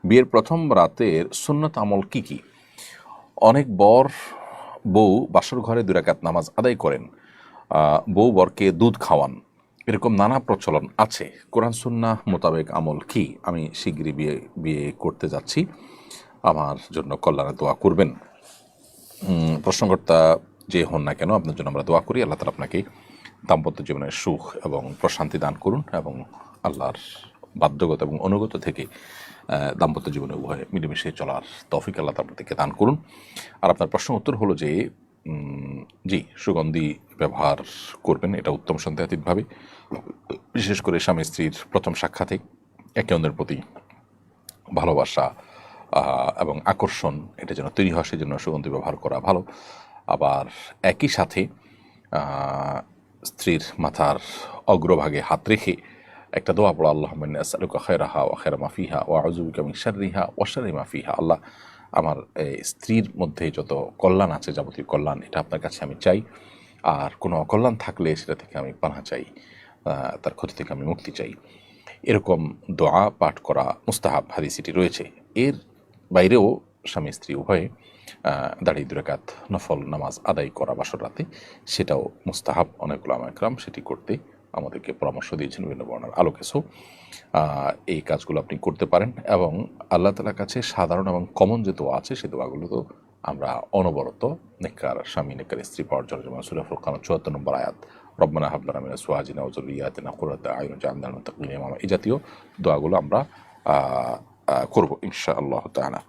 বিয়ের প্রথম রাতের সুন্নত আমল কি কি? অনেক বউ বাসর ঘরে 2 রাকাত নামাজ আদায় করেন, বউ বরকে দুধ খাওয়ান, এরকম নানা প্রচলন আছে। কোরআন সুন্নাহ মোতাবেক আমল কি? আমি শিগগিরই বিয়ে করতে যাচ্ছি, আমার জন্য কল্যাণে দোয়া করবেন। প্রশ্নকর্তা যে হন না কেন, আপনার জন্য আমরা দোয়া করি। আল্লাহ তাআলা আপনাকে দাম্পত্য জীবনের সুখ এবং প্রশান্তি দান করুন এবং আল্লাহর বাধ্যগত এবং অনুগত থেকে দাম্পত্য জীবনে উভয়ে মিলেমিশে চলার তৌফিক আল্লাহ তাআলা আপনাদেরকে দান করুন। আর আপনার প্রশ্ন উত্তর হলো যে জি, সুগন্ধি ব্যবহার করবেন, এটা উত্তম সন্দেহাতীতভাবে। বিশেষ করে স্বামী স্ত্রীর প্রথম সাক্ষাতে একে অন্যের প্রতি ভালোবাসা এবং আকর্ষণ এটা যেন তৈরি হয়, সেজন্য সুগন্ধি ব্যবহার করা ভালো। আবার একই সাথে স্ত্রীর মাথার অগ্রভাগে হাত রেখে একটা দোয়া পড়া, আল্লাহুম্মা ইন্নী আসআলুকা খায়রাহা ওয়া খায়রা মা ফিহা ওয়া আউযু বিকা মিন শাররিহা ওয়া শাররি মা ফিহা। আল্লাহ, আমার স্ত্রীর মধ্যে যত কল্যাণ আছে, যাবতীয় কল্যাণ, এটা আপনার কাছে আমি চাই। আর কোনো অকল্যাণ থাকলে সেটা থেকে আমি পানাহ চাই, তার ক্ষতি থেকে আমি মুক্তি চাই। এরকম দোয়া পাঠ করা মুস্তাহাব, হাদিসে এটি রয়েছে। এর বাইরেও স্বামী স্ত্রী উভয়ে দাঁড়িয়ে 2 রাকাত নফল নামাজ আদায় করা বাসর রাতে, সেটাও মুস্তাহাব। অনেক উলামা একরাম সেটি করতে আমাদেরকে পরামর্শ দিয়েছেন বিভিন্ন বর্ণনার আলোকে। সো এই কাজগুলো আপনি করতে পারেন এবং আল্লাহ তাআলার কাছে সাধারণ এবং কমন যে দোয়া আছে, সেই দোয়াগুলো তো আমরা অনবরত নেককার স্বামী নেককার স্ত্রী পাওয়ার জন্য, যেমন সূরা ফুরকানের ৭৪ নম্বর আয়াত, রব্বানা হাব লানা মিন আজওয়াজিনা ওয়া যুররিয়্যাতিনা কুররাতা আয়ুন ওয়াজআলনা লিল মুত্তাকিনা ইমামা, এই জাতীয় দোয়াগুলো আমরা করব ইনশাআল্লাহ তাআলা।